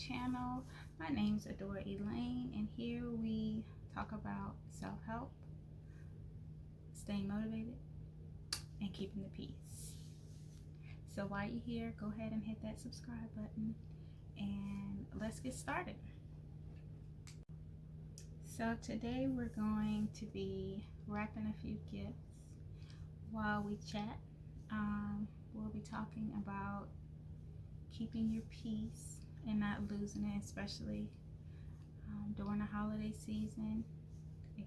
channel. My name's Adore Elaine, and here we talk about self-help, staying motivated, and keeping the peace. So while you're here, go ahead and hit that subscribe button, and let's get started. So today we're going to be wrapping a few gifts while we chat. We'll be talking about keeping your peace and not losing it, especially during the holiday season,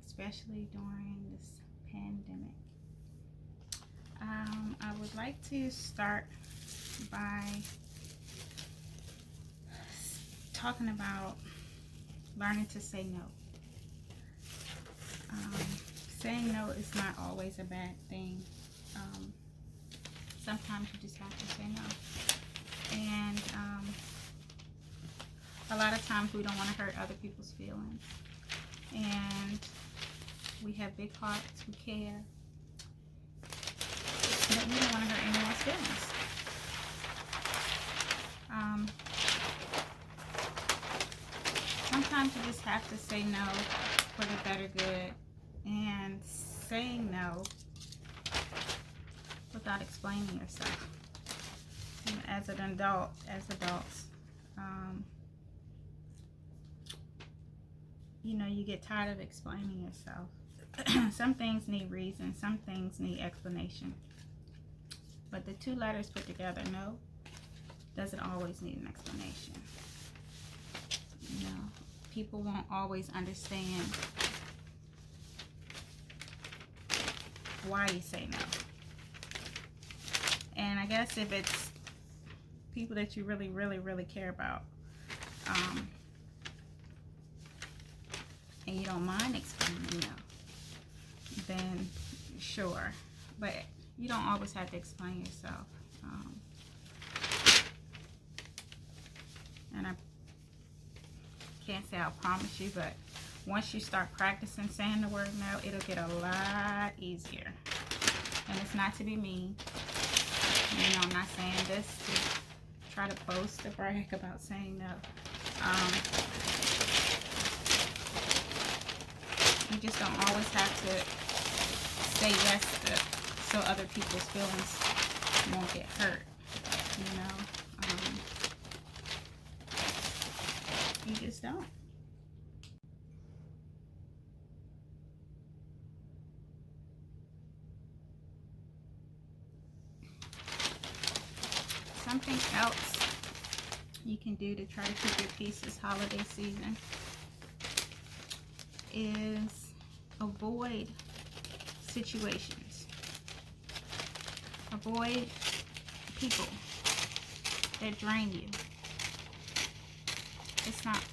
especially during this pandemic. I would like to start by talking about learning to say no. Saying no is not always a bad thing. Sometimes you just have to say no. And a lot of times we don't want to hurt other people's feelings. And we have big hearts, we care. But we don't want to hurt anyone's feelings. Sometimes you just have to say no for the better good. And saying no without explaining yourself. As adults, you get tired of explaining yourself. Some things need reason, some things need explanation. But the two letters put together, no, doesn't always need an explanation. People won't always understand why you say no. And I guess if it's people that you really, really, really care about, and you don't mind explaining no, then sure. But you don't always have to explain yourself. And I can't say I'll promise you, but once you start practicing saying the word no, it'll get a lot easier. And it's not to be mean. I'm not saying this to try to boast or brag about saying no. You just don't always have to say yes so other people's feelings won't get hurt. You just don't. Something else you can do to try to keep your peace this holiday season is avoid situations. Avoid people that drain you. It's not,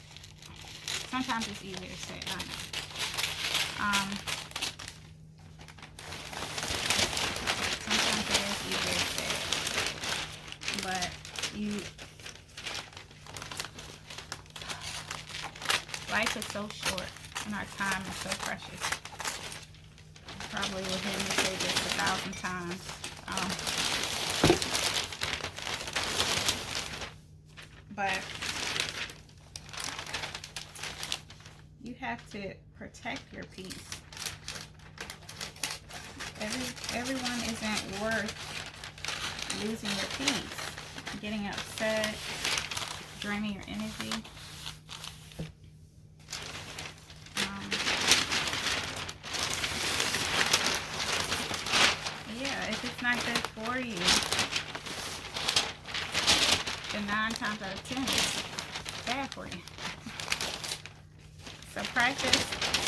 sometimes it's easier to say, I know. Sometimes it is easier to say. But life is so short and our time is so precious. You probably will hear me say this 1,000 times. But you have to protect your peace. Everyone isn't worth losing your peace, getting upset, draining your energy. If it's not good for you, then 9 times out of 10 it's bad for you. So practice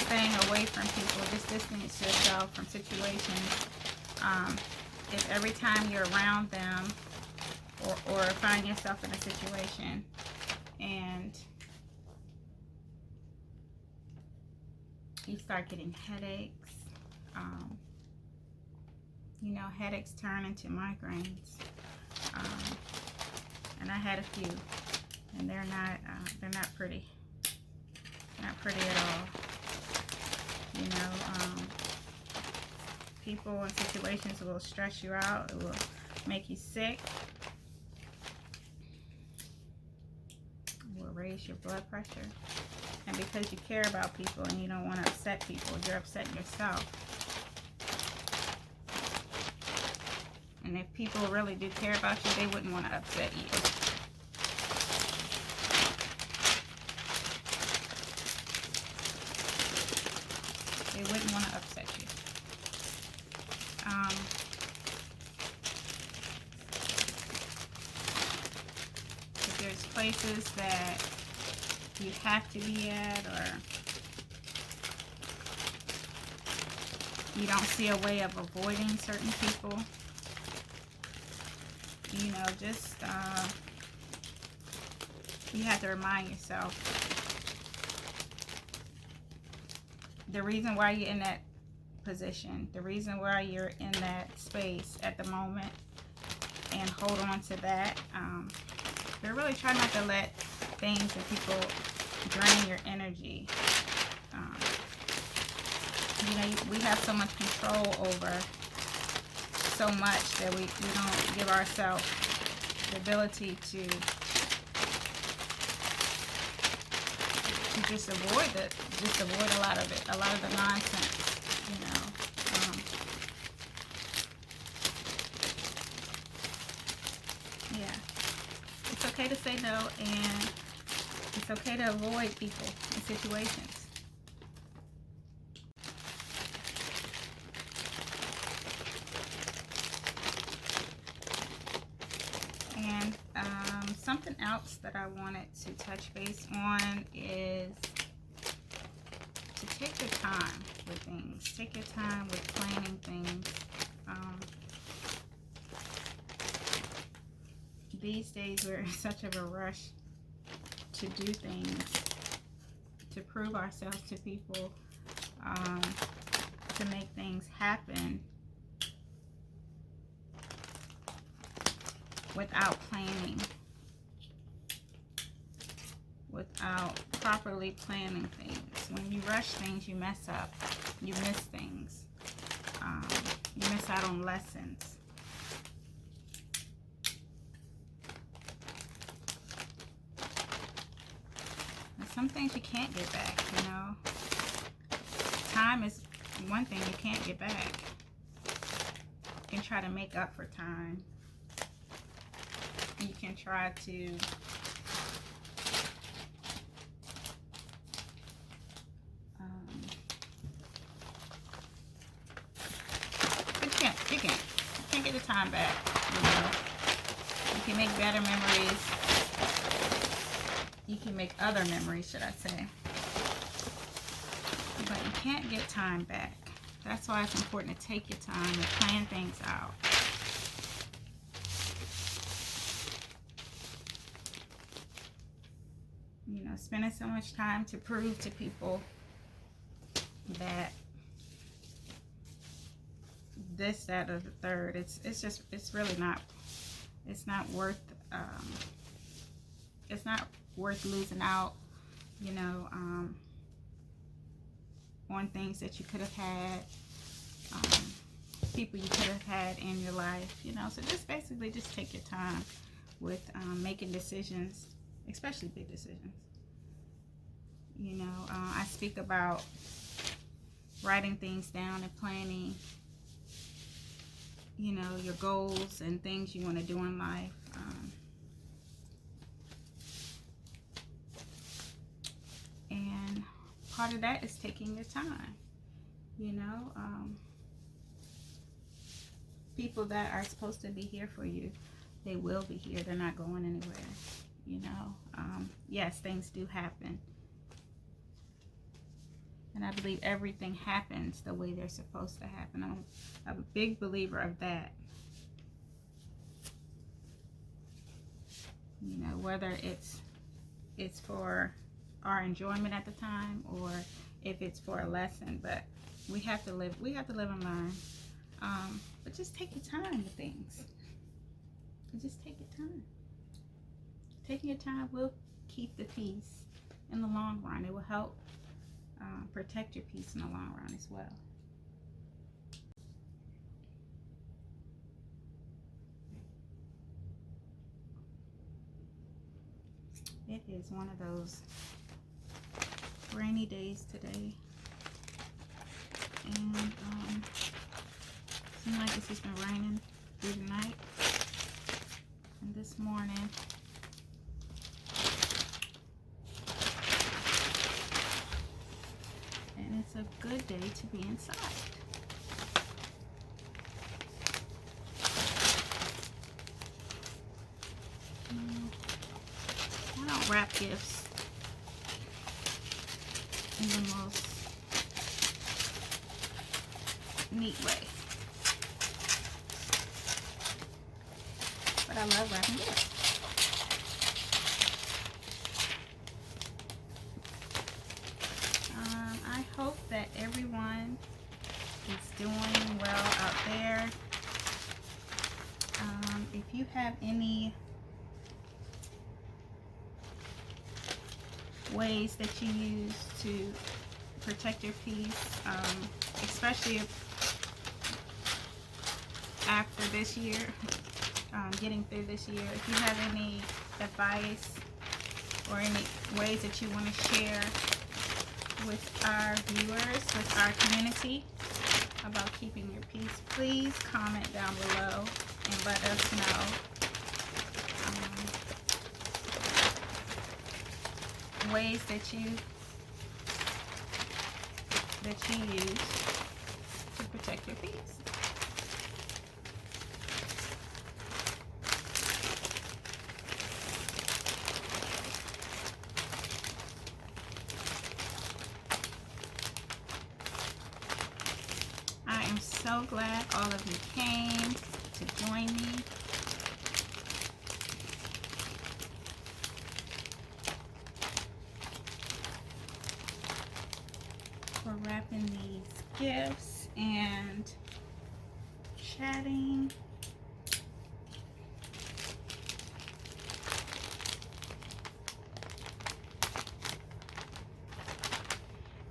staying away from people. Just distance yourself from situations. If every time you're around them or find yourself in a situation and you start getting headaches, headaches turn into migraines, and I had a few, and they're not pretty, not pretty at all. People and situations will stress you out. It will make you sick. It will raise your blood pressure. And because you care about people and you don't want to upset people, you're upsetting yourself. And if people really do care about you, they wouldn't want to upset you. They wouldn't want to upset you. If there's places that you have to be at, or you don't see a way of avoiding certain people, you know, just you have to remind yourself the reason why you're in that position, the reason why you're in that space at the moment, and hold on to that. But really try not to let things and people drain your energy. You know, we have so much control over so much that we don't give ourselves the ability to just avoid a lot of it, a lot of the nonsense, you know. Yeah, it's okay to say no, and it's okay to avoid people and situations. And something else that I wanted to touch base on is to take your time with things. Take your time with planning things. These days we're in such of a rush to do things, to prove ourselves to people, to make things happen without planning, without properly planning things. When you rush things, you mess up, you miss things, you miss out on lessons. And some things you can't get back, you know. Time is one thing you can't get back. You can try to make up for time. You can try to but you can't get the time back, you know. You can make better memories. You can make other memories, should I say. But you can't get time back. That's why it's important to take your time and plan things out. You know, spending so much time to prove to people that this, that, or the third, it's really not, it's not worth losing out, you know, on things that you could have had, people you could have had in your life, you know. So just basically just take your time with making decisions, especially big decisions. You know, I speak about writing things down and planning, you know, your goals and things you want to do in life. And part of that is taking your time, you know. People that are supposed to be here for you, they will be here. They're not going anywhere, you know. Yes, things do happen. And I believe everything happens the way they're supposed to happen. I'm a big believer of that. You know, whether it's for our enjoyment at the time, or if it's for a lesson. But we have to live and learn. But just take your time with things. Just take your time. Taking your time will keep the peace in the long run. It will help protect your peace in the long run as well. It is one of those rainy days today. And seems like it's just been raining through the night. And this morning, and it's a good day to be inside. I don't wrap gifts in the most neat way, but I love wrapping gifts. I hope that everyone is doing well out there. If you have any ways that you use to protect your peace, especially after this year, getting through this year, if you have any advice or any ways that you want to share with our viewers, with our community, about keeping your peace, please comment down below and let us know. Ways that you use to protect your peace. I am so glad all of you came to join me. For wrapping these gifts and chatting.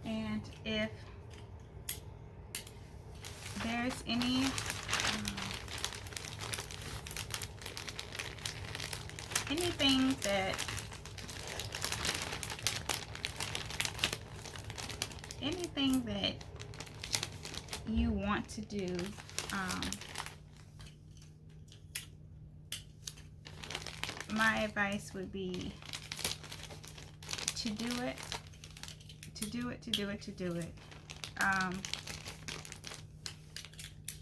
And if there's anything that you want to do, my advice would be to do it,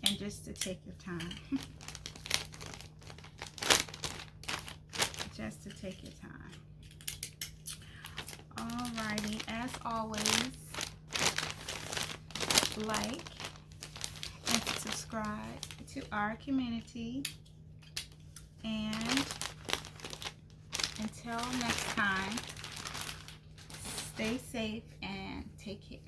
and just to take your time. Just to take your time. Alrighty, as always, like and subscribe to our community, and until next time, stay safe and take care.